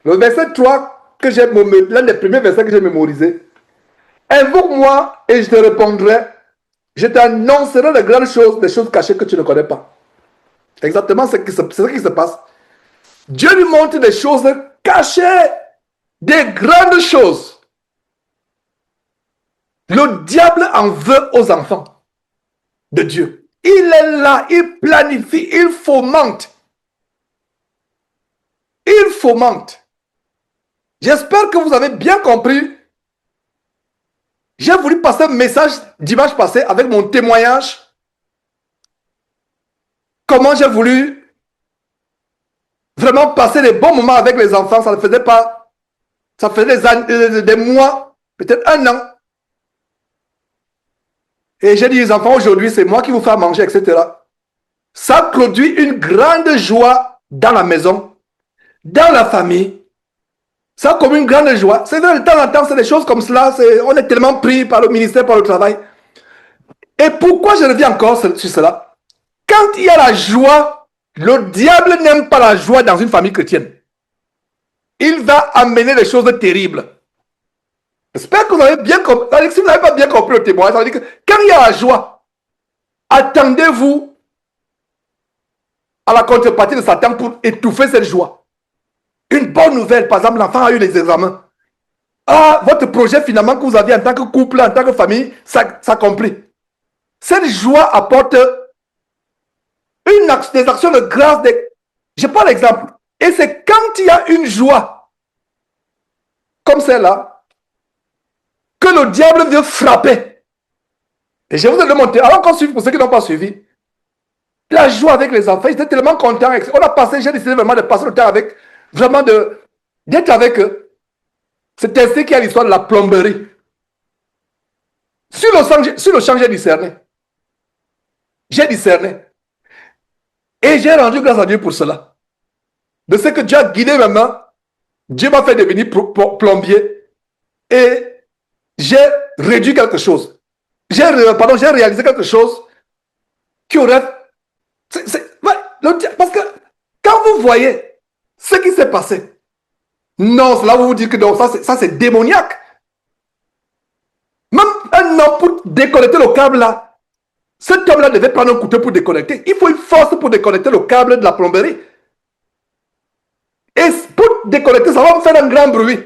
Le verset 3, l'un des premiers versets que j'ai mémorisé. Invoque-moi et je te répondrai. Je t'annoncerai de grandes choses, des choses cachées que tu ne connais pas. Exactement ce qui se passe. Dieu lui montre des choses cachées, des grandes choses. Le diable en veut aux enfants de Dieu. Il est là, il planifie, il fomente. Il fomente. J'espère que vous avez bien compris. J'ai voulu passer un message dimanche passé avec mon témoignage. Comment j'ai voulu vraiment passer des bons moments avec les enfants. Ça ne faisait pas. Ça faisait des mois, peut-être un an. Et j'ai dit, les enfants, aujourd'hui, c'est moi qui vous fais manger, etc. Ça produit une grande joie dans la maison, dans la famille. Ça comme une grande joie. C'est vrai, de temps en temps, c'est des choses comme cela. On est tellement pris par le ministère, par le travail. Et pourquoi je reviens encore sur cela? Quand il y a la joie, le diable n'aime pas la joie dans une famille chrétienne. Il va amener des choses terribles. J'espère que vous avez bien compris. Si vous n'avez pas bien compris le témoignage, ça veut dire que quand il y a la joie, attendez-vous à la contrepartie de Satan pour étouffer cette joie. Une bonne nouvelle, par exemple, l'enfant a eu les examens. Ah, votre projet finalement que vous aviez en tant que couple, en tant que famille, s'accomplit. Cette joie apporte des actions de grâce. Je prends l'exemple. Et c'est quand il y a une joie comme celle-là que le diable veut frapper. Et je vous ai demandé, avant qu'on suive, pour ceux qui n'ont pas suivi, la joie avec les enfants, ils étaient tellement contents. On a passé, j'ai décidé vraiment de passer le temps avec, vraiment d'être avec eux. C'est ainsi qu'il y a l'histoire de la plomberie. Sur le champ, j'ai discerné. J'ai discerné. Et j'ai rendu grâce à Dieu pour cela. De ce que Dieu a guidé ma main, Dieu m'a fait devenir plombier. Et j'ai réduit quelque chose. J'ai réalisé quelque chose qui aurait... parce que quand vous voyez ce qui s'est passé, non, là vous vous dites que non, ça c'est démoniaque. Même un homme pour déconnecter le câble là, cet homme là devait prendre un couteau pour déconnecter. Il faut une force pour déconnecter le câble de la plomberie. Et pour déconnecter, ça va me faire un grand bruit.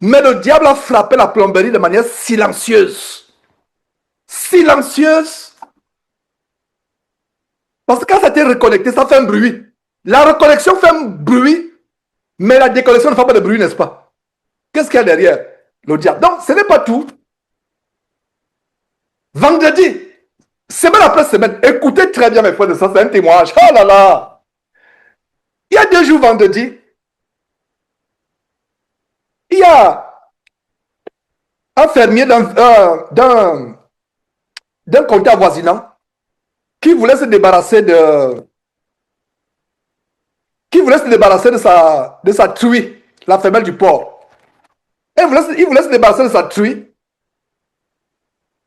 Mais le diable a frappé la plomberie de manière silencieuse. Silencieuse. Parce que quand ça a été reconnecté, ça fait un bruit. La reconnexion fait un bruit, mais la déconnexion ne fait pas de bruit, n'est-ce pas? Qu'est-ce qu'il y a derrière? Le diable. Donc, ce n'est pas tout. Vendredi, semaine après semaine, écoutez très bien mes frères de ça, c'est un témoignage. Oh là là! Il y a 2 jours vendredi, il y a un fermier d'un comté avoisinant qui voulait se débarrasser de sa truie, la femelle du porc. Et il voulait se débarrasser de sa truie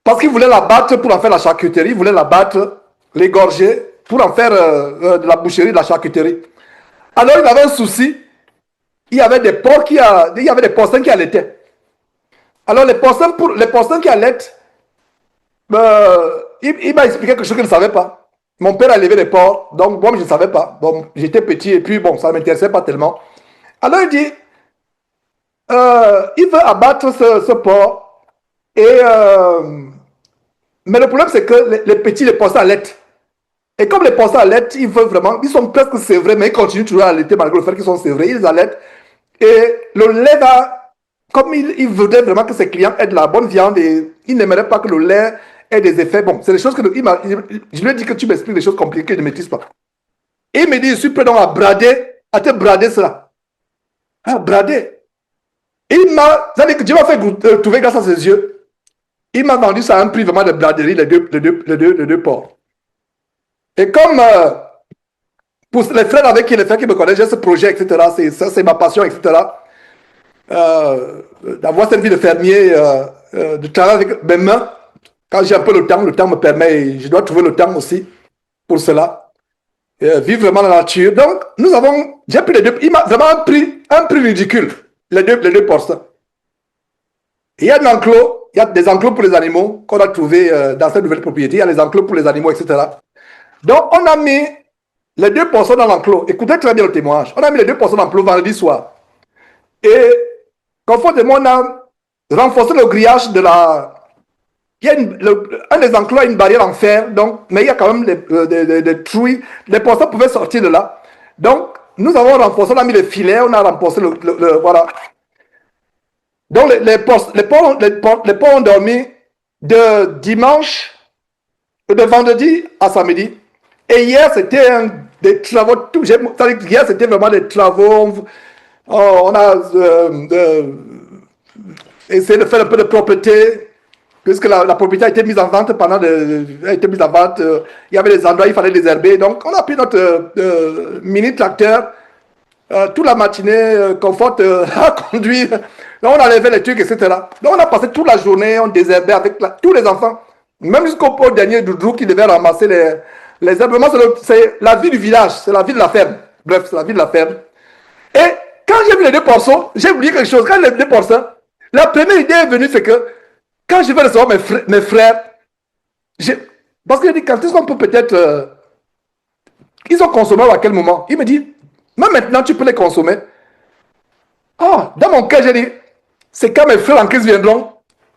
parce qu'il voulait la battre pour en faire la charcuterie. Il voulait la battre, l'égorger pour en faire de la boucherie, de la charcuterie. Alors il avait un souci. Il y avait des porcs il y avait des porcins qui allaitaient. Alors les porcins qui allaitent, il m'a expliqué quelque chose qu'il ne savait pas. Mon père a élevé les porcs, donc moi je ne savais pas. Bon, j'étais petit et puis bon, ça ne m'intéressait pas tellement. Alors il dit, il veut abattre ce porc. Mais le problème c'est que les petits, les porcins allaitent. Et comme les porcins allaitent, ils sont presque sévrés, mais ils continuent toujours à allaiter malgré le fait qu'ils sont sévrés, ils allaitent. Et le lait va, comme il voudrait vraiment que ses clients aient de la bonne viande, et il n'aimerait pas que le lait ait des effets. Bon, c'est des choses que je lui ai dit que tu m'expliques des choses compliquées que je ne maîtrise pas. Et il me dit, je suis prêt donc à te brader cela. À brader. que Dieu m'a fait trouver grâce à ses yeux. Il m'a vendu ça à un prix vraiment de braderie, les deux porcs. Et comme pour les frères avec qui, les frères qui me connaissent, j'ai ce projet, etc. C'est ma passion, etc. D'avoir cette vie de fermier, de travailler avec mes mains. Quand j'ai un peu le temps me permet, je dois trouver le temps aussi pour cela. Vivre vraiment la nature. Donc, j'ai pris les deux, il m'a vraiment un prix ridicule, les deux portions. Il y a il y a des enclos pour les animaux qu'on a trouvé dans cette nouvelle propriété. Il y a les enclos pour les animaux, etc. Donc, on a mis les deux portions dans l'enclos. Écoutez très bien le témoignage. On a mis les deux portions dans l'enclos vendredi soir. Et conformément, on a renforcé le grillage de la. Il y a un des enclos a une barrière en fer, donc, mais il y a quand même des trous. Les portions pouvaient sortir de là. Donc, nous avons renforcé, on a mis les filets, on a renforcé voilà. Donc, les porcs ont dormi de dimanche, de vendredi à samedi. Et hier, c'était des travaux. Hier, c'était vraiment des travaux. On a essayé de faire un peu de propreté, puisque la propriété a été mise en vente a été mise en vente. Il y avait des endroits, il fallait les herber. Donc, on a pris notre mini tracteur. Toute la matinée, Comfort a conduit. Donc, on enlevait les trucs, etc. Donc, on a passé toute la journée, on désherbait avec tous les enfants. Même jusqu'au dernier Doudou qui devait ramasser les herbes. C'est la vie du village, c'est la vie de la ferme. Bref, c'est la vie de la ferme. Et quand j'ai vu les deux portions, j'ai oublié quelque chose. Quand les deux portions, la première idée est venue, c'est que quand je vais recevoir mes frères, parce qu'il a dit, quand est-ce qu'on peut peut-être. Ils ont consommé à quel moment? Il me dit, même maintenant, tu peux les consommer. Oh, dans mon cas, j'ai dit, c'est quand mes frères en Christ viendront,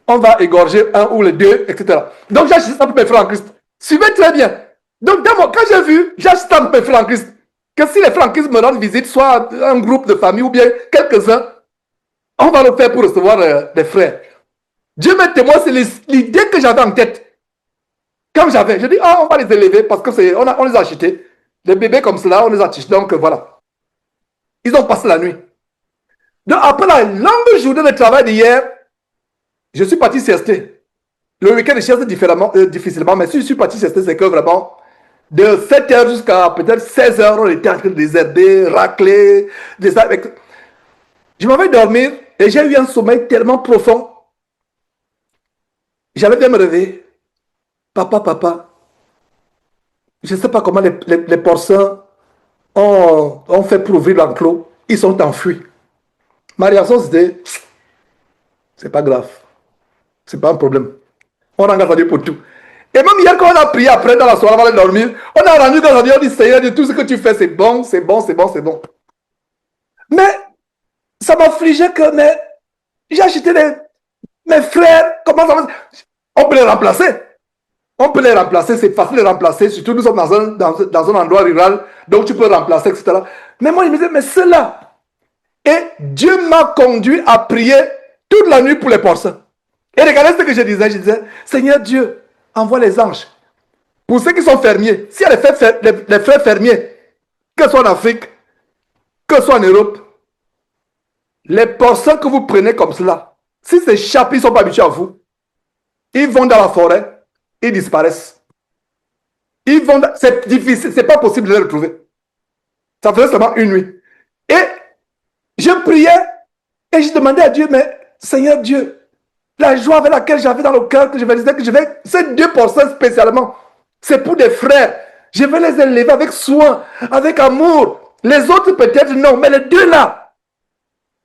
on va égorger un ou les deux, etc. Donc, j'ai acheté ça pour mes frères en Christ. Suivez très bien. Donc, quand j'ai vu, j'ai acheté ça pour mes frères en Christ. Que si les frères en Christ me rendent visite, soit un groupe de famille ou bien quelques-uns, on va le faire pour recevoir des frères. Dieu m'est témoin, c'est l'idée que j'avais en tête. Quand j'ai dit, on va les élever parce que on les a achetés. Les bébés comme cela, on les a achetés. Donc, voilà. Ils ont passé la nuit. Donc, après la longue journée de travail d'hier, je suis parti siester. Le week-end, je sieste difficilement, mais si je suis parti siester, c'est que vraiment, de 7h jusqu'à peut-être 16h, on était en train de désherber, racler, je m'avais dormir et j'ai eu un sommeil tellement profond. J'avais bien me réveiller. Papa, je ne sais pas comment les porcins ont fait pour ouvrir l'enclos. Ils sont enfuis. Ma réaction, c'était, c'est pas grave. C'est pas un problème. On rend grâce à Dieu pour tout. Et même hier, quand on a prié après dans la soirée avant de dormir, on a rendu grâce à Dieu, on dit, Seigneur, tout ce que tu fais, c'est bon, c'est bon, c'est bon, c'est bon. Mais ça m'affligeait que j'ai acheté mes frères, comment ça va? On peut les remplacer. On peut les remplacer, c'est facile de les remplacer, surtout nous sommes dans un endroit rural, donc tu peux remplacer, etc. Mais moi, je me disais, mais cela. Et Dieu m'a conduit à prier toute la nuit pour les porcins. Et regardez ce que je disais, Seigneur Dieu, envoie les anges. Pour ceux qui sont fermiers, s'il y a les frères fermiers, que ce soit en Afrique, que ce soit en Europe, les porcins que vous prenez comme cela, si ces chapis ne sont pas habitués à vous, ils vont dans la forêt, ils disparaissent. C'est difficile, c'est pas possible de les retrouver. Ça faisait seulement une nuit. Et je priais et je demandais à Dieu, mais Seigneur Dieu, la joie avec laquelle j'avais dans le cœur, que je me disais que ces deux porcins spécialement, c'est pour des frères. Je vais les élever avec soin, avec amour. Les autres peut-être non, mais les deux là.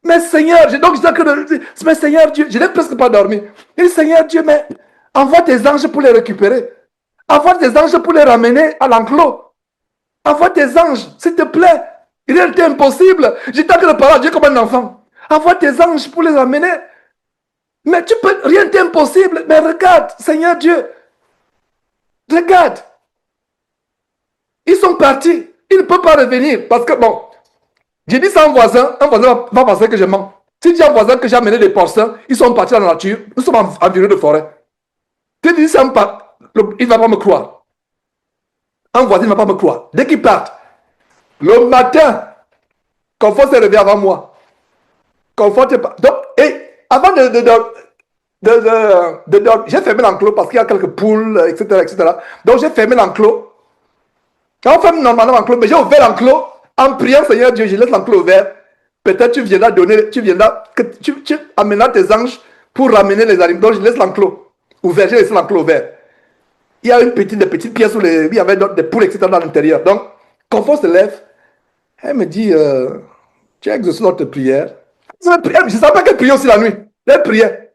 Mais Seigneur, donc je disais que, mais Seigneur Dieu, je n'ai presque pas dormi. Et Seigneur Dieu, mais envoie tes anges pour les récupérer. Envoie tes anges pour les ramener à l'enclos. Envoie tes anges, s'il te plaît. Rien n'est impossible. J'étais en train de parler à Dieu comme un enfant. Envoie tes anges pour les ramener. Mais rien n'est impossible. Mais regarde, Seigneur Dieu. Regarde. Ils sont partis. Ils ne peuvent pas revenir. Parce que, bon, j'ai dit ça à un voisin va penser que je mens. Si j'ai un voisin que j'ai amené des porcins, ils sont partis dans la nature. Nous sommes environnés de forêt. Si je dis ça, il ne va pas me croire. Un voisin ne va pas me croire. Dès qu'ils partent, le matin, Confort s'est réveillé avant moi. Confort est pas. Donc, et avant j'ai fermé l'enclos parce qu'il y a quelques poules, etc., etc. Donc j'ai fermé l'enclos. Quand on ferme normalement l'enclos, mais j'ai ouvert l'enclos en priant, Seigneur Dieu, je laisse l'enclos ouvert. Peut-être tu viendras donner, tu amèneras tes anges pour ramener les animaux. Donc je laisse l'enclos ouvert, j'ai laissé l'enclos ouvert. Il y a des petites pièces où il y avait des poules, etc. dans l'intérieur. Donc, quand on se lève, elle me dit, tu as exaucé notre prière. Je ne savais pas qu'elle priait aussi la nuit. Elle priait.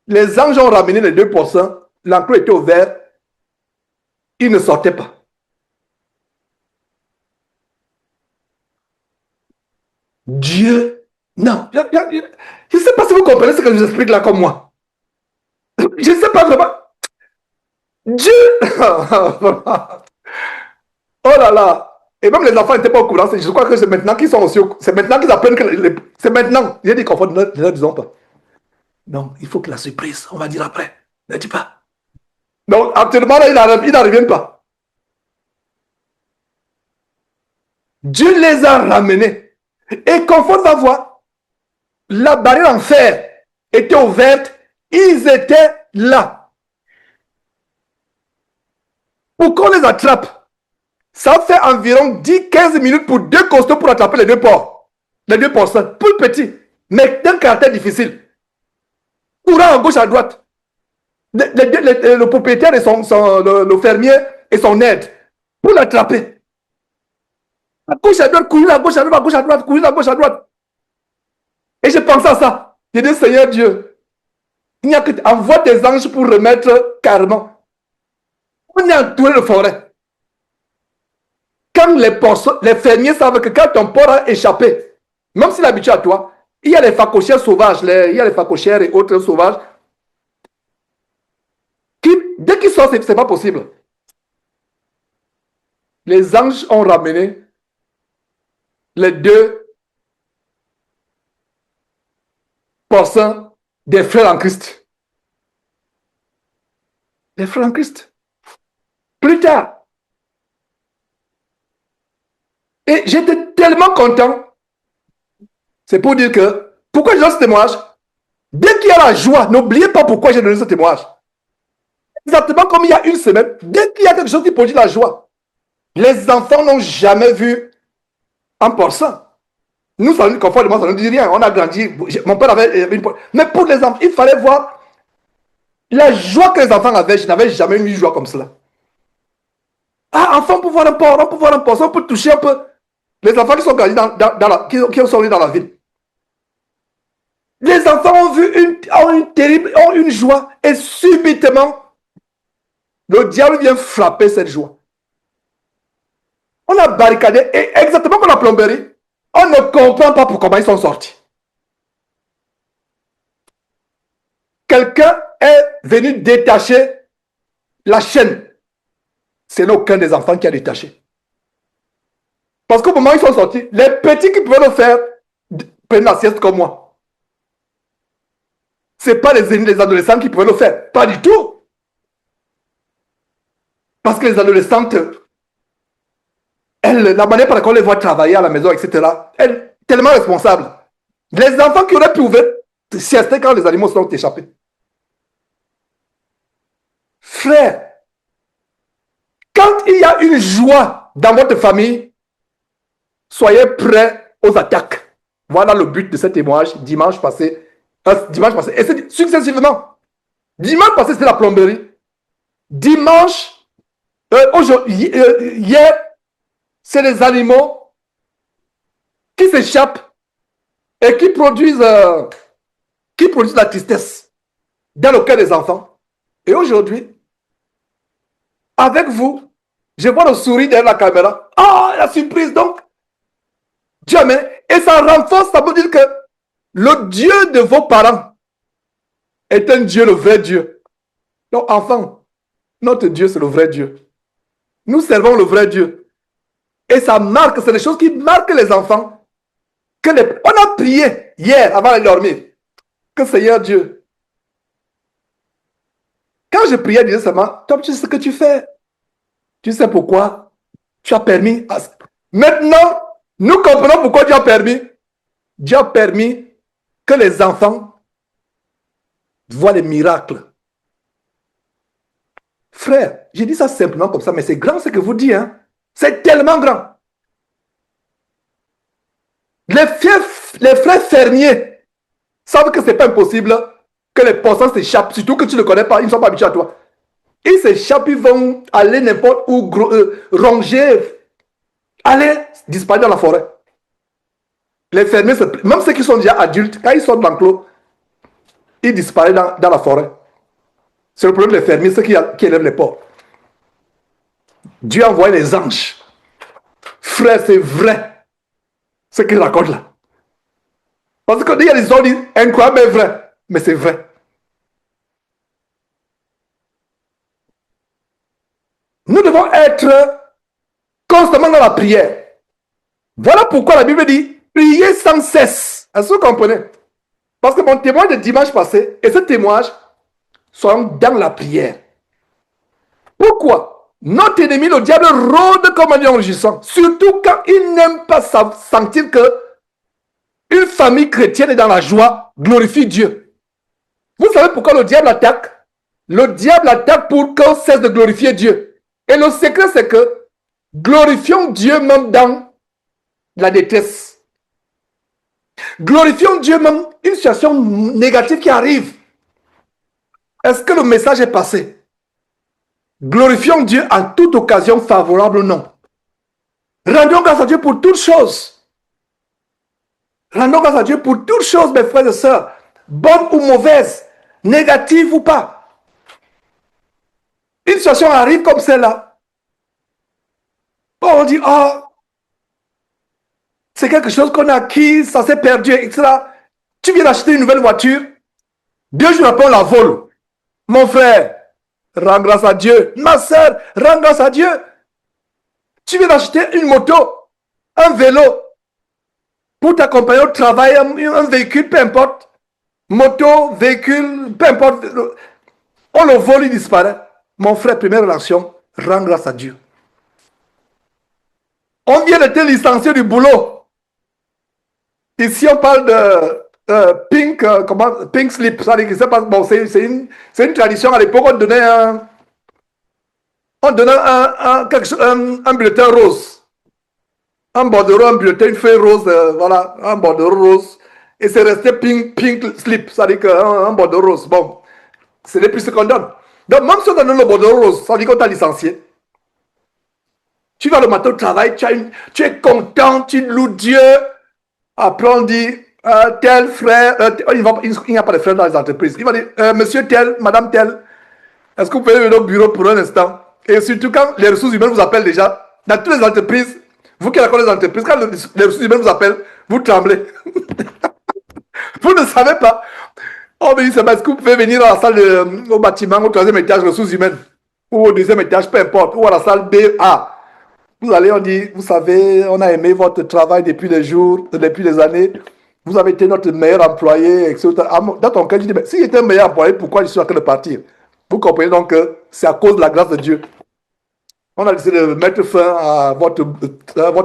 Les anges ont ramené les 2%. L'enclos était ouvert. Ils ne sortaient pas. Dieu, non. Je ne sais pas si vous comprenez ce que je vous explique là comme moi. Je ne sais pas vraiment. Dieu, oh là là. Et même les enfants n'étaient pas au courant. Je crois que c'est maintenant qu'ils sont aussi au courant. C'est maintenant qu'ils apprennent que c'est maintenant. J'ai dit qu'on ne le disons pas. Non, il faut que la surprise, on va dire après. Ne dis pas. Donc, actuellement, là, ils n'en reviennent pas. Dieu les a ramenés. Et Confort va voir, la barrière en fer était ouverte. Ils étaient là. Pour qu'on les attrape, ça fait environ 10-15 minutes pour 2 costauds pour attraper les 2 porcs. Les 2 porcs, pour petit, mais d'un caractère difficile. Courant à gauche, à droite. Le propriétaire et le fermier et son aide pour l'attraper. À gauche, à droite, courir à gauche, à droite, à gauche, à droite, courir à gauche, à droite. Et je pensais à ça. J'ai dit, Seigneur Dieu, il n'y a que envoie tes anges pour remettre carrément. On est entouré de forêt. Quand les fermiers savent que quand ton porc a échappé, même s'il est habitué à toi, il y a les phacochères sauvages, il y a les phacochères et autres sauvages. Dès qu'ils sortent, ce n'est pas possible. Les anges ont ramené les 2 porcins des frères en Christ. Les frères en Christ. Plus tard. Et j'étais tellement content. C'est pour dire que, pourquoi je donne ce témoignage? Dès qu'il y a la joie, n'oubliez pas pourquoi j'ai donné ce témoignage. Exactement comme il y a une semaine, dès qu'il y a quelque chose qui produit la joie, les enfants n'ont jamais vu un porcin. Nous, ça nous confortement, ça ne nous dit rien. On a grandi. Mon père avait une porte. Mais pour les enfants, il fallait voir la joie que les enfants avaient. Je n'avais jamais eu une joie comme cela. Ah, enfant, on peut voir un porc, on peut voir un porc, on peut toucher un peu. Les enfants qui sont grandis qui sont nés dans la ville. Les enfants ont vu une joie et subitement, le diable vient frapper cette joie. On a barricadé et exactement comme la plomberie, on ne comprend pas comment ils sont sortis. Quelqu'un est venu détacher la chaîne. Ce n'est aucun des enfants qui a détaché. Parce qu'au moment où ils sont sortis, les petits qui pouvaient le faire prennent la sieste comme moi. Ce n'est pas les adolescents qui pouvaient le faire. Pas du tout. Parce que les adolescentes, la manière par laquelle on les voit travailler à la maison, etc., elles sont tellement responsables. Les enfants qui auraient pu ouvrir siester quand les animaux sont échappés. Frère, quand il y a une joie dans votre famille, soyez prêts aux attaques. Voilà le but de ce témoignage dimanche passé. Et c'est successivement. Dimanche passé, c'était la plomberie. Dimanche, hier, c'est les animaux qui s'échappent et qui produisent la tristesse dans le cœur des enfants. Et aujourd'hui, avec vous, je vois le sourire derrière la caméra. Ah, la surprise donc. Dieu, mais, et ça renforce, ça veut dire que le Dieu de vos parents est un Dieu, le vrai Dieu. Donc, enfant, notre Dieu, c'est le vrai Dieu. Nous servons le vrai Dieu. Et ça marque, c'est des choses qui marquent les enfants. On a prié hier avant de dormir. Que Seigneur Dieu. Quand je priais, je disais seulement, toi, tu sais ce que tu fais. Tu sais pourquoi tu as permis. Maintenant, nous comprenons pourquoi Dieu a permis. Dieu a permis que les enfants voit les miracles. Frère, j'ai dit ça simplement comme ça, mais c'est grand ce que vous dites. Hein? C'est tellement grand. Les frères fermiers savent que ce n'est pas impossible que les poissons s'échappent, surtout que tu ne connais pas, ils ne sont pas habitués à toi. Ils s'échappent, ils vont aller n'importe où, ronger, aller disparaître dans la forêt. Les fermiers, même ceux qui sont déjà adultes, quand ils sortent de l'enclos, ils disparaissent dans la forêt. C'est le problème des fermiers, ceux qui élèvent les porcs. Dieu a envoyé les anges. Frère, c'est vrai ce qu'il raconte là. Parce qu'il y a des histoires incroyables mais vraies. Mais c'est vrai. Nous devons être constamment dans la prière. Voilà pourquoi la Bible dit priez sans cesse. Est-ce que vous comprenez? Parce que mon témoignage de dimanche passé et ce témoignage sont dans la prière. Pourquoi? Notre ennemi, le diable, rôde comme un lion rugissant. Surtout quand il n'aime pas sentir que une famille chrétienne est dans la joie, glorifie Dieu. Vous savez pourquoi le diable attaque? Le diable attaque pour qu'on cesse de glorifier Dieu. Et le secret, c'est que glorifions Dieu même dans la détresse. Glorifions Dieu même une situation négative qui arrive. Est-ce que le message est passé? Glorifions Dieu en toute occasion favorable ou non. Rendons grâce à Dieu pour toutes choses. Rendons grâce à Dieu pour toutes choses, mes frères et sœurs, bonnes ou mauvaises, négatives ou pas. Une situation arrive comme celle-là. On dit, oh, c'est quelque chose qu'on a acquis, ça s'est perdu, etc. Tu viens d'acheter une nouvelle voiture, 2 jours après on la vole. Mon frère, rends grâce à Dieu. Ma soeur, rends grâce à Dieu. Tu viens d'acheter une moto, un vélo, pour t'accompagner au travail, un véhicule, peu importe. Moto, véhicule, peu importe. On le vole, il disparaît. Mon frère, première relation, rends grâce à Dieu. On vient de te licencier du boulot. Ici, on parle de pink slip. Bon, c'est une tradition. À l'époque, on donnait un bulletin rose. Un bordereau, un bulletin, une feuille rose, voilà, un bordereau rose. Et c'est resté pink slip, c'est-à-dire qu'un bordereau rose. Bon, ce n'est plus ce qu'on donne. Donc, même si on donne le bordereau rose, ça veut dire qu'on t'a licencié. Tu vas le matin au travail, tu es content, tu loues Dieu. Après, on dit, tel frère, il n'y a pas de frère dans les entreprises. Il va dire, monsieur tel, madame tel, est-ce que vous pouvez venir au bureau pour un instant? Et surtout quand les ressources humaines vous appellent déjà, dans toutes les entreprises, vous qui connaissez les entreprises, quand les ressources humaines vous appellent, vous tremblez. Vous ne savez pas. Oh, mais est-ce que vous pouvez venir à la salle au bâtiment, au 3e étage, ressources humaines, ou au 2e étage, peu importe, ou à la salle BA. Vous allez, on dit, vous savez, on a aimé votre travail depuis les jours, depuis les années. Vous avez été notre meilleur employé, etc. Dans ton cas, je dis, mais si j'étais un meilleur employé, pourquoi je suis en train de partir? Vous comprenez donc que c'est à cause de la grâce de Dieu. On a décidé de mettre fin à votre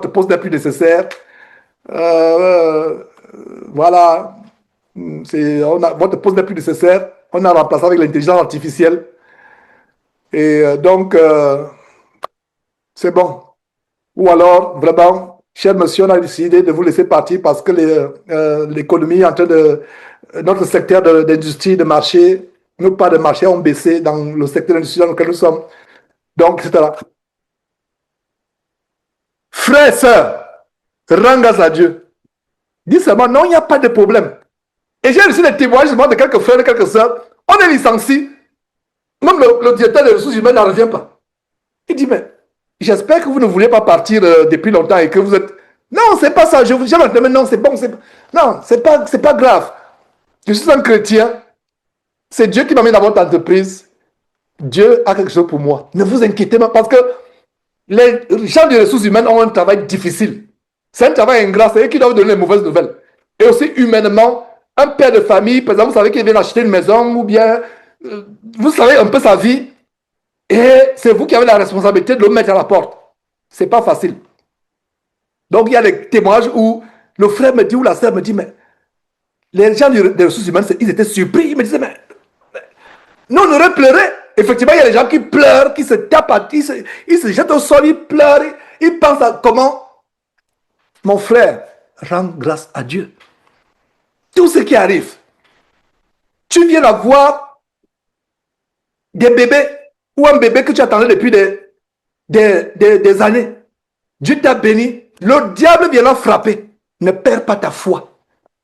poste n'est plus nécessaire. Voilà. Votre poste n'est plus nécessaire. On a remplacé avec l'intelligence artificielle. Et donc, c'est bon. Ou alors, vraiment, cher monsieur, on a décidé de vous laisser partir parce que l'économie est en train de... Notre secteur d'industrie, de marché, nos parts de marché ont baissé dans le secteur d'industrie dans lequel nous sommes. Donc, etc. Frères et sœurs, rends grâce à Dieu. Dis seulement, non, il n'y a pas de problème. Et j'ai reçu des témoignages de quelques frères et quelques sœurs. On est licencié. Même le directeur des ressources humaines n'en revient pas. Il dit, mais j'espère que vous ne voulez pas partir depuis longtemps et que vous êtes... Non, c'est pas ça. Je vous dis, non, c'est bon. Non, c'est pas grave. Je suis un chrétien. C'est Dieu qui m'a mis dans votre entreprise. Dieu a quelque chose pour moi. Ne vous inquiétez pas parce que les gens des ressources humaines ont un travail difficile. C'est un travail ingrat. C'est eux qui doivent donner les mauvaises nouvelles. Et aussi humainement, un père de famille, par exemple, vous savez qu'il vient d'acheter une maison ou bien vous savez un peu sa vie. Et c'est vous qui avez la responsabilité de le mettre à la porte. C'est pas facile. Donc il y a des témoignages où le frère me dit ou la sœur me dit, mais les gens des ressources humaines, ils étaient surpris. Ils me disaient, mais Nous, on aurait pleuré. Effectivement, il y a des gens qui pleurent, qui se tapent, ils se jettent au sol, ils pleurent, ils pensent à comment. Mon frère, rends grâce à Dieu. Tout ce qui arrive, tu viens d'avoir des bébés ou un bébé que tu attendais depuis des années. Dieu t'a béni. Le diable vient la frapper. Ne perds pas ta foi.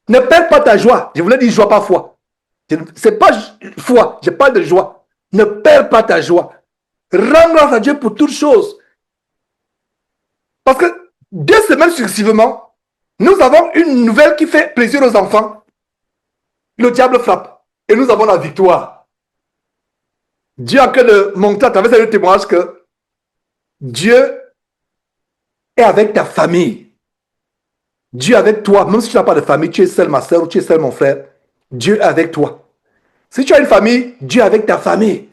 Ne perds pas ta joie. Je voulais dire joie, pas foi. C'est pas foi, je parle de joie. Ne perds pas ta joie. Rends grâce à Dieu pour toutes choses. Parce que 2 semaines successivement, nous avons une nouvelle qui fait plaisir aux enfants. Le diable frappe. Et nous avons la victoire. Dieu a que de montrer à travers ce témoignage que Dieu est avec ta famille. Dieu est avec toi. Même si tu n'as pas de famille, tu es seul ma soeur ou tu es seul mon frère. Dieu est avec toi. Si tu as une famille, Dieu est avec ta famille.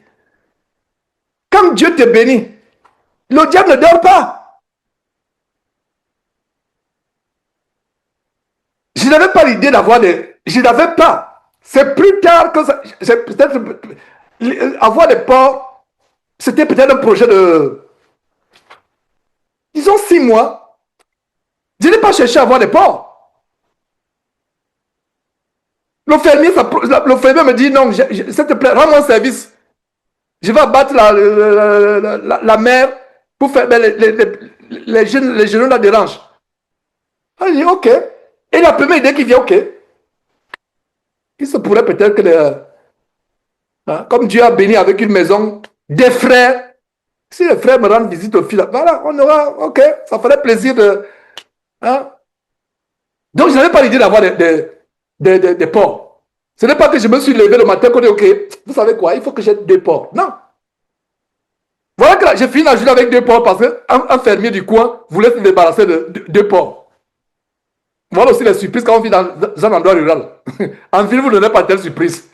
Quand Dieu te bénit, le diable ne dort pas. Je n'avais pas l'idée d'avoir des... Je n'avais pas. C'est plus tard que ça... Peut-être... Avoir des porcs, c'était peut-être un projet de... Disons 6 mois. Je n'ai pas cherché à avoir des porcs. Le fermier me dit non, s'il te plaît, rends-moi un service. Je vais abattre la mer pour faire les genoux la dérangent. Il dit ok. Et la première idée qui vient, ok. Il se pourrait peut-être que, comme Dieu a béni avec une maison, des frères, si les frères me rendent visite au fil, voilà, on aura, ok, ça ferait plaisir de. Hein? Donc, je n'avais pas l'idée d'avoir des porcs. Ce n'est pas que je me suis levé le matin et dit, ok, vous savez quoi, il faut que j'ai 2 porcs. Non. Voilà que j'ai fini la journée avec 2 porcs parce qu'un fermier du coin voulait se débarrasser de 2 porcs. Voilà aussi les surprises quand on vit dans un endroit rural. En ville, vous ne donnez pas telle surprise.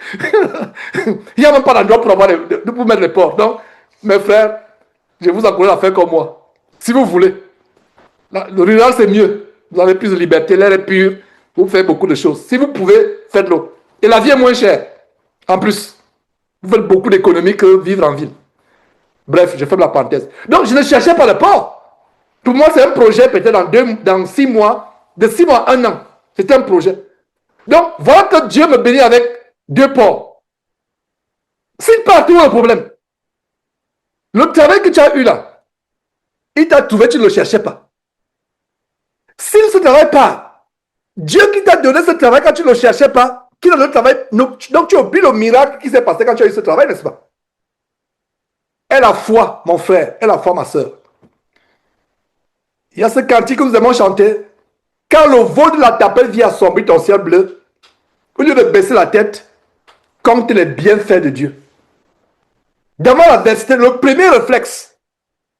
Il n'y a même pas d'endroit pour mettre les porcs. Donc, mes frères, je vous encourage à faire comme moi. Si vous voulez. Le rural, c'est mieux. Vous avez plus de liberté, l'air est pur. Vous faites beaucoup de choses. Si vous pouvez, faites-le. Et la vie est moins chère. En plus, vous faites beaucoup d'économies que vivre en ville. Bref, je ferme la parenthèse. Donc, je ne cherchais pas le porc. Pour moi, c'est un projet peut-être dans 6 mois. De 6 mois à 1 an. C'était un projet. Donc, voilà que Dieu me bénit avec 2 porcs. C'est pas tout un problème. Le travail que tu as eu là, il t'a trouvé, tu ne le cherchais pas. S'il ne se travaille pas, Dieu qui t'a donné ce travail quand tu ne le cherchais pas, qui a donné le travail, donc tu oublies le miracle qui s'est passé quand tu as eu ce travail, n'est-ce pas? Aie la foi, mon frère, aie la foi, ma soeur. Il y a ce cantique que nous aimons chanter. Quand le vol de la tapette vient assombrir ton ciel bleu, au lieu de baisser la tête, compte les bienfaits de Dieu. Devant l'adversité, le premier réflexe,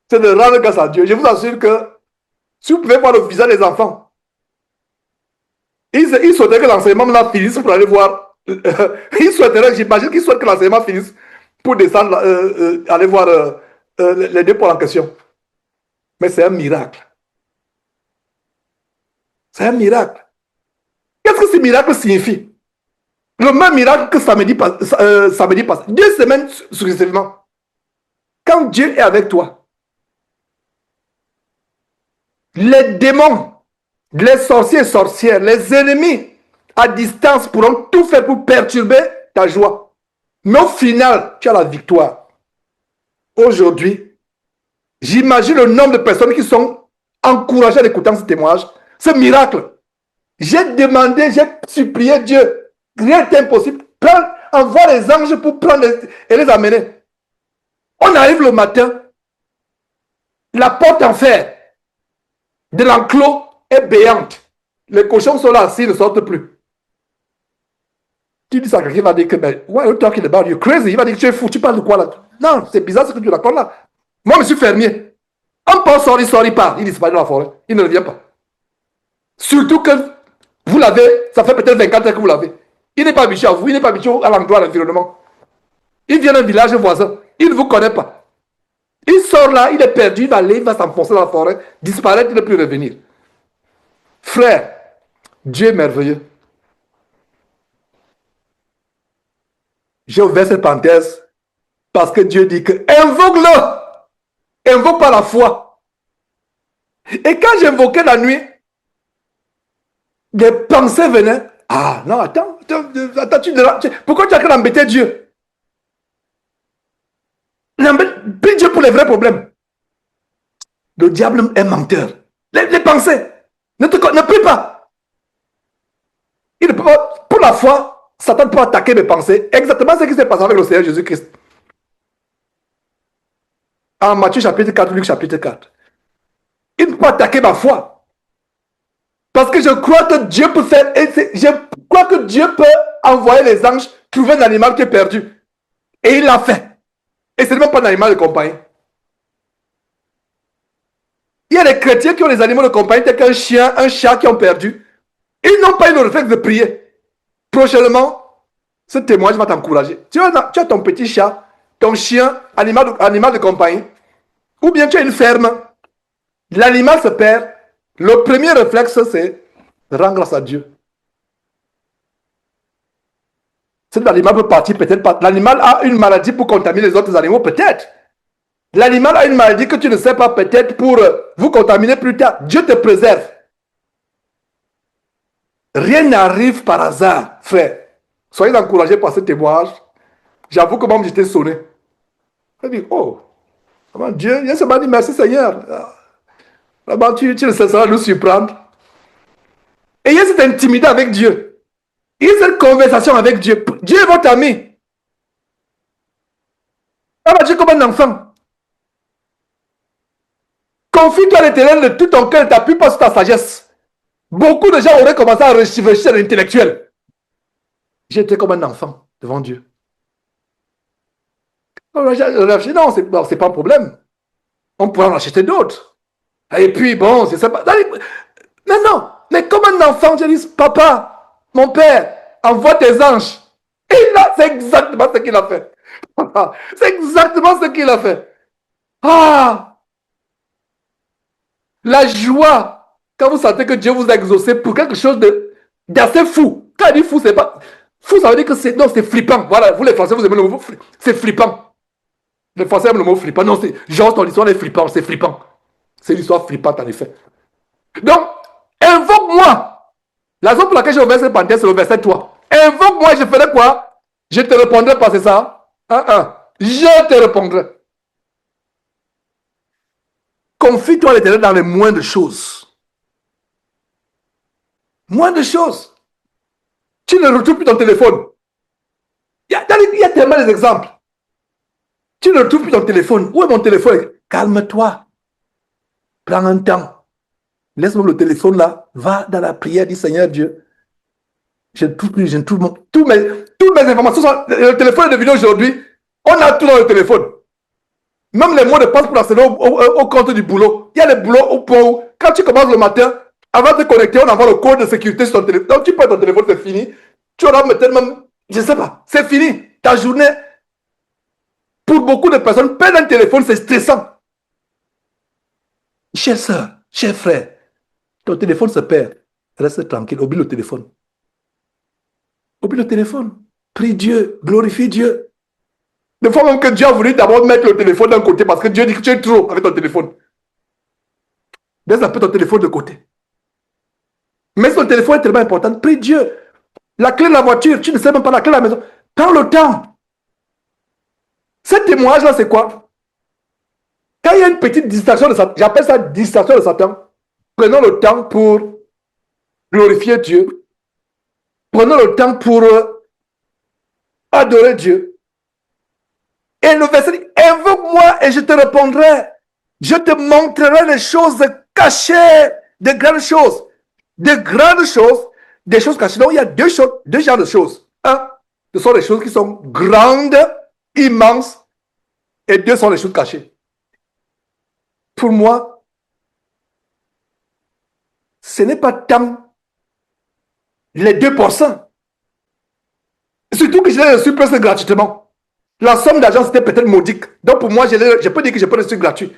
c'est de rendre grâce à Dieu. Je vous assure que si vous pouvez voir le visage des enfants, ils souhaiteraient que l'enseignement là finisse pour aller voir. Ils souhaiteraient, j'imagine qu'ils souhaitent que l'enseignement finisse pour descendre, aller voir les 2 pour en question. Mais c'est un miracle. C'est un miracle. Qu'est-ce que ce miracle signifie? Le même miracle que samedi passé. 2 semaines successivement. Quand Dieu est avec toi, les démons, les sorciers et sorcières, les ennemis à distance pourront tout faire pour perturber ta joie. Mais au final, tu as la victoire. Aujourd'hui, j'imagine le nombre de personnes qui sont encouragées en écoutant ce témoignage, ce miracle. J'ai demandé, j'ai supplié Dieu. Rien n'est impossible. Envoie les anges pour prendre et les amener. On arrive le matin, la porte en fer de l'enclos est béante. Les cochons sont là assis, ils ne sortent plus. Tu dis ça, quelqu'un va dire que, mais, why are you talking about? You're crazy. Il va dire que tu es fou, tu parles de quoi là? Non, c'est bizarre ce que tu racontes là. Moi, je suis fermier. Un porc sort, il part. Il disparaît dans la forêt. Il ne revient pas. Surtout que vous l'avez, ça fait peut-être 24 ans que vous l'avez. Il n'est pas habitué à vous, il n'est pas habitué à l'endroit, à l'environnement. Il vient d'un village voisin, il ne vous connaît pas. Il sort là, il est perdu, il va aller, il va s'enfoncer dans la forêt, disparaître, il ne peut plus revenir. Frère, Dieu est merveilleux. J'ai ouvert cette parenthèse Parce que Dieu dit que invoque-le. Invoque par la foi. Et quand j'invoquais la nuit, des pensées venaient. Ah non, attends, pourquoi tu as qu'à embêter Dieu? Prie Dieu pour les vrais problèmes. Le diable est menteur. Les pensées. Ne prie pas. Il ne peut pas. Pour la foi, Satan peut attaquer mes pensées. Exactement ce qui s'est passé avec le Seigneur Jésus-Christ. En Matthieu chapitre 4, Luc chapitre 4. Il ne peut pas attaquer ma foi. Parce que je crois que Dieu peut faire. Je crois que Dieu peut envoyer les anges trouver un animal qui est perdu. Et il l'a fait. Et ce n'est même pas un animal de compagnie. Il y a des chrétiens qui ont des animaux de compagnie, tels qu'un chien, un chat qui ont perdu. Ils n'ont pas eu le réflexe de prier. Prochainement, ce témoignage va t'encourager. Tu as ton petit chat, ton chien, animal de compagnie, ou bien tu as une ferme. L'animal se perd. Le premier réflexe, c'est rendre grâce à Dieu. L'animal peut partir, peut-être pas. L'animal a une maladie pour contaminer les autres animaux, peut-être. L'animal a une maladie que tu ne sais pas, peut-être pour vous contaminer plus tard. Dieu te préserve. Rien n'arrive par hasard, frère. Soyez encouragés par ce témoignage. J'avoue comment j'étais sonné. Je dis, oh, Dieu, il m'a dit merci Seigneur. Là-bas, tu ne cesseras de nous surprendre. Et il y a cette intimité avec Dieu. Il y a cette conversation avec Dieu. Dieu est votre ami. Dieu comme un enfant. Confie-toi à l'Éternel de tout ton cœur et t'appuie pas sur ta sagesse. Beaucoup de gens auraient commencé à réfléchir à l'intellectuel. J'étais comme un enfant devant Dieu. Non, c'est pas un problème. On pourra en acheter d'autres. Et puis, bon, c'est ça. Non. Mais comme un enfant, je dis, papa, mon père, envoie tes anges. Et là, c'est exactement ce qu'il a fait. C'est exactement ce qu'il a fait. Ah! La joie, quand vous sentez que Dieu vous a exaucé pour quelque chose d'assez fou. Quand il dit fou, c'est pas... Fou, ça veut dire que c'est... Non, c'est flippant. Voilà, vous les Français, vous aimez le mot... C'est flippant. Les Français aiment le mot flippant. Non, c'est... Genre, ton histoire est flippant, c'est flippant. C'est l'histoire flippante, en effet. Donc, invoque-moi. La raison pour laquelle j'ai ouvert cette parenthèse, c'est le verset 3. Invoque-moi, je ferai quoi? Je te répondrai pas, c'est ça? Je te répondrai. Confie-toi à l'Éternel dans les moindres choses. Moindres choses. Tu ne retrouves plus ton téléphone. Il y a tellement d'exemples. Tu ne retrouves plus ton téléphone. Où est mon téléphone? Calme-toi. Prends un temps. Laisse-moi le téléphone là. Va dans la prière, dis Seigneur Dieu. Toutes mes informations. Le téléphone est devenu aujourd'hui. On a tout dans le téléphone. Même les mots de passe pour accéder au compte du boulot. Il y a les boulots au point où, quand tu commences le matin, avant de te connecter, on envoie le code de sécurité sur ton téléphone. Donc tu perds ton téléphone, c'est fini. Tu auras peut-être même, je ne sais pas, c'est fini. Ta journée, pour beaucoup de personnes, perdre un téléphone, c'est stressant. Chère soeur, cher frère, ton téléphone se perd. Reste tranquille, oublie le téléphone. Oublie le téléphone. Prie Dieu, glorifie Dieu. Des fois même que Dieu a voulu d'abord mettre le téléphone d'un côté parce que Dieu dit que tu es trop avec ton téléphone. Laisse un peu ton téléphone de côté. Mais si ton téléphone est tellement important, prie Dieu. La clé de la voiture, tu ne sais même pas la clé de la maison. Prends le temps. Ce témoignage-là, c'est quoi? Quand il y a une petite distraction de Satan, j'appelle ça distraction de Satan, prenons le temps pour glorifier Dieu. Prenons le temps pour adorer Dieu. Et le verset dit, invoque-moi et je te répondrai. Je te montrerai les choses cachées, de grandes choses. De grandes choses, des choses cachées. Donc il y a deux genres de choses. Un, ce sont les choses qui sont grandes, immenses, et deux sont les choses cachées. Pour moi, ce n'est pas tant les 2%. Surtout que je l'ai reçu presque gratuitement. La somme d'argent, c'était peut-être modique. Donc, pour moi, je peux dire que je peux reçu gratuit.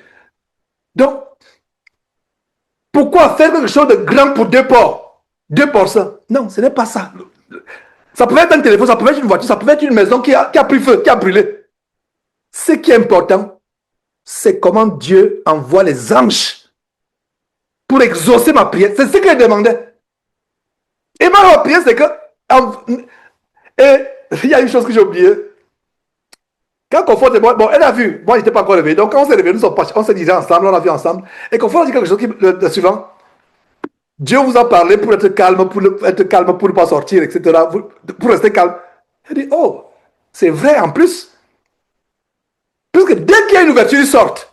Donc, pourquoi faire quelque chose de grand pour 2%? Non, ce n'est pas ça. Ça pouvait être un téléphone, ça pouvait être une voiture, ça pouvait être une maison qui a pris feu, qui a brûlé. Ce qui est important, c'est comment Dieu envoie les anges pour exaucer ma prière. C'est ce que je demandais. Et ma prière, c'est que... Et il y a une chose que j'ai oubliée. Quand Confort et moi, bon, elle a vu, moi, je n'étais pas encore réveillé. Donc, quand on s'est réveillé, on s'est dit ensemble, on a vu ensemble. Et Confort a dit quelque chose le suivant. Dieu vous a parlé pour être calme, pour ne pas sortir, etc. Pour rester calme. Elle dit, oh, c'est vrai en plus. Puisque dès qu'il y a une ouverture, ils sortent.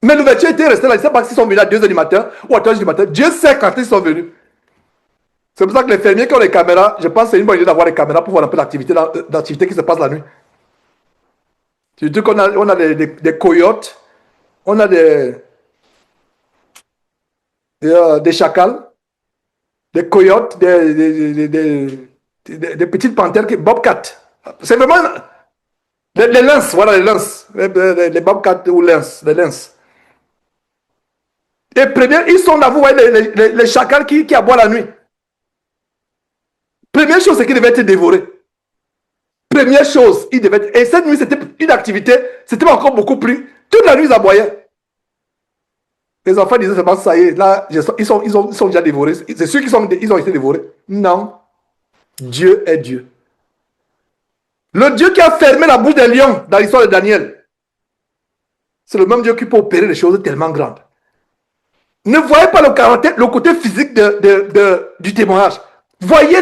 Mais l'ouverture était restée là. Je ne sais pas s'ils sont venus à 2h du matin ou à 3h du matin. Dieu sait quand ils sont venus. C'est pour ça que les fermiers qui ont les caméras, je pense que c'est une bonne idée d'avoir les caméras pour voir un peu l'activité qui se passe la nuit. Surtout qu'on a des coyotes, on a des chacals, des coyotes, des petites panthères, bobcats. C'est vraiment les lynx, voilà les lynx, les bobcats ou les lynx. Et première, ils sont là, vous voyez les chacals qui aboient la nuit. Première chose, c'est qu'ils devaient être dévorés. Première chose, ils devaient être... Et cette nuit, c'était une activité, c'était encore beaucoup plus... Toute la nuit, ils aboyaient. Les enfants disaient, c'est pas ça y est, là, ils sont déjà dévorés. C'est sûr qu'ils ont été dévorés. Non. Dieu est Dieu. Le Dieu qui a fermé la bouche des lions dans l'histoire de Daniel, c'est le même Dieu qui peut opérer des choses tellement grandes. Ne voyez pas le côté physique du témoignage. Voyez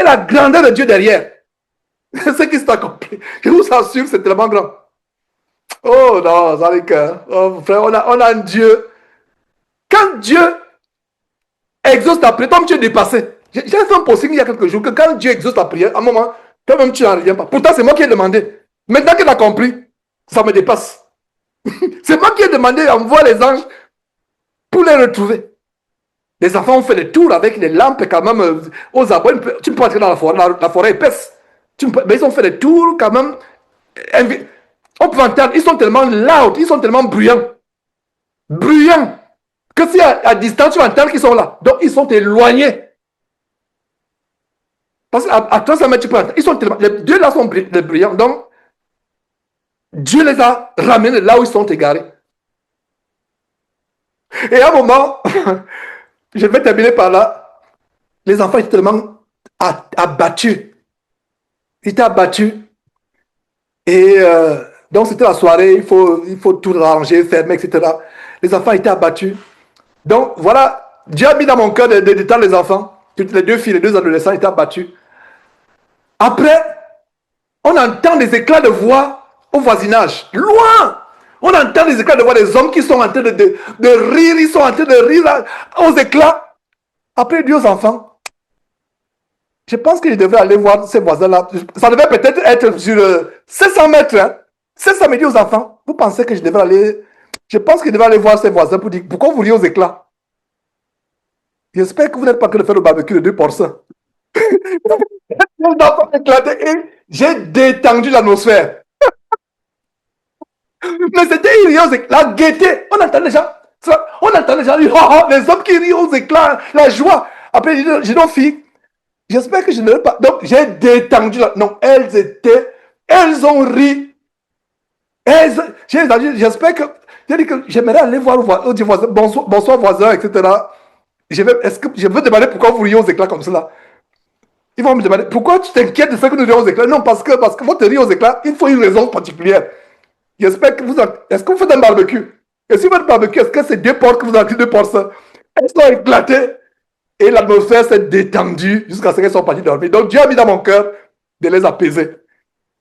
la grandeur de Dieu derrière. Ce qui s'est accompli. Je vous assure, c'est tellement grand. Oh non, ça avec oh, frère, on a un Dieu. Quand Dieu exauce ta prière, toi-même tu es dépassé. J'ai fait un posting il y a quelques jours que quand Dieu exauce ta prière, à un moment, toi-même tu n'en reviens pas. Pourtant, c'est moi qui ai demandé. Maintenant qu'il a compris, ça me dépasse. C'est moi qui ai demandé, envoie les anges pour les retrouver. Les enfants ont fait des tours avec les lampes quand même aux abois. Tu ne peux pas entrer dans la forêt, la forêt est épaisse. Mais ils ont fait des tours quand même. On peut entendre, ils sont tellement loud, ils sont tellement bruyants. Bruyants. Que si à distance, tu entends qu'ils sont là. Donc, ils sont éloignés. Parce qu'à 300 mètres, tu peux entendre. Ils sont tellement... Les deux là sont bruyants. Donc, Dieu les a ramenés là où ils sont égarés. Et à un moment, je vais terminer par là. Les enfants étaient tellement abattus. Ils étaient abattus. Et donc, c'était la soirée. Il faut tout ranger, fermer, etc. Les enfants étaient abattus. Donc, voilà. Dieu a mis dans mon cœur d'étendre les enfants. Les deux filles, les deux adolescents étaient abattus. Après, on entend des éclats de voix au voisinage. Loin! On entend des éclats de voix des hommes qui sont en train de rire. Ils sont en train de rire aux éclats. Après, il dit aux enfants, je pense que je devrais aller voir ces voisins-là. Ça devait peut-être être sur 700 mètres. Hein. 700 mètres aux enfants. Vous pensez que je devrais aller... Je pense que je devrais aller voir ces voisins pour dire, pourquoi vous riez aux éclats? J'espère que vous n'êtes pas que de faire le barbecue de 2%. Les enfants éclataient et j'ai détendu l'atmosphère. Mais c'était la gaieté. On entend les gens. On entend les gens dire, oh, les hommes qui rient aux éclats, la joie. Après, j'ai nos filles. J'espère que je ne vais pas. Donc, j'ai détendu. Non, elles ont ri. J'espère que. J'ai dit que j'aimerais aller voir le voisin. Bonsoir, voisin, etc. Est-ce que je veux demander pourquoi vous riez aux éclats comme cela? Ils vont me demander pourquoi tu t'inquiètes de ce que nous rions aux éclats? Non, parce que votre rire aux éclats, il faut une raison particulière. J'espère que est-ce que vous faites un barbecue? Et si vous faites un barbecue, est-ce que c'est deux portes que vous avez pris deux portes? Elles sont éclatées. Et l'atmosphère s'est détendue jusqu'à ce qu'elles soient parties dormir. Donc Dieu a mis dans mon cœur de les apaiser.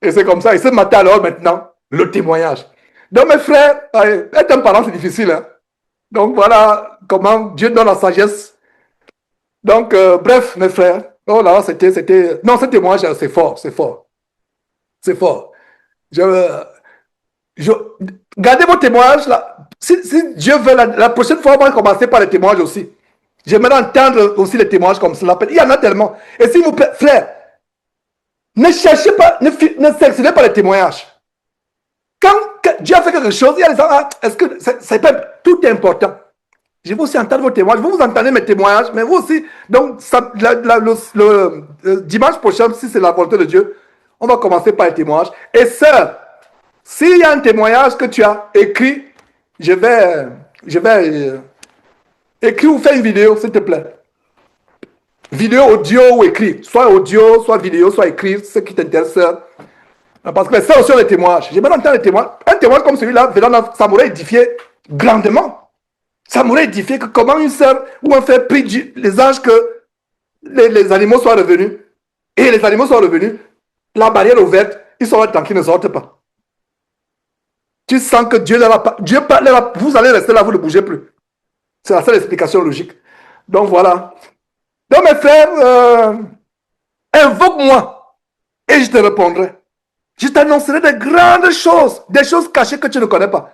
Et c'est comme ça. Et ce matin, alors, maintenant, le témoignage. Donc mes frères, être un parent, c'est difficile. Hein? Donc voilà comment Dieu donne la sagesse. Donc, bref, mes frères. Oh là, non, ce témoignage, c'est fort, c'est fort. C'est fort. Gardez vos témoignages là. Si Dieu veut, la prochaine fois, on va commencer par les témoignages aussi. J'aimerais entendre aussi les témoignages comme cela. Il y en a tellement. Et s'il vous plaît, frère, ne cherchez pas, ne sélectionnez pas les témoignages. Quand Dieu a fait quelque chose, il y a des gens, est-ce que c'est pas tout est important? Je veux aussi entendre vos témoignages. Vous entendez mes témoignages, mais vous aussi. Donc, le dimanche prochain, si c'est la volonté de Dieu, on va commencer par les témoignages. Et sœurs, S'il y a un témoignage que tu as écrit, je vais écrire ou faire une vidéo, s'il te plaît. Vidéo, audio ou écrit. Soit audio, soit vidéo, soit écrit, ce qui t'intéresse. Parce que ça aussi, les témoignages. J'ai bien entendu les témoignages. Un témoignage comme celui-là, ça m'aurait édifié grandement. Ça m'aurait édifié que comment une sœur ou un frère prie les anges que les animaux soient revenus. Et les animaux sont revenus. La barrière est ouverte. Ils sont là tranquilles, ne sortent pas. Tu sens que Dieu parle là, vous allez rester là, vous ne bougez plus. C'est la seule explication logique. Donc voilà. Donc mes frères, invoque-moi et je te répondrai. Je t'annoncerai des grandes choses, des choses cachées que tu ne connais pas.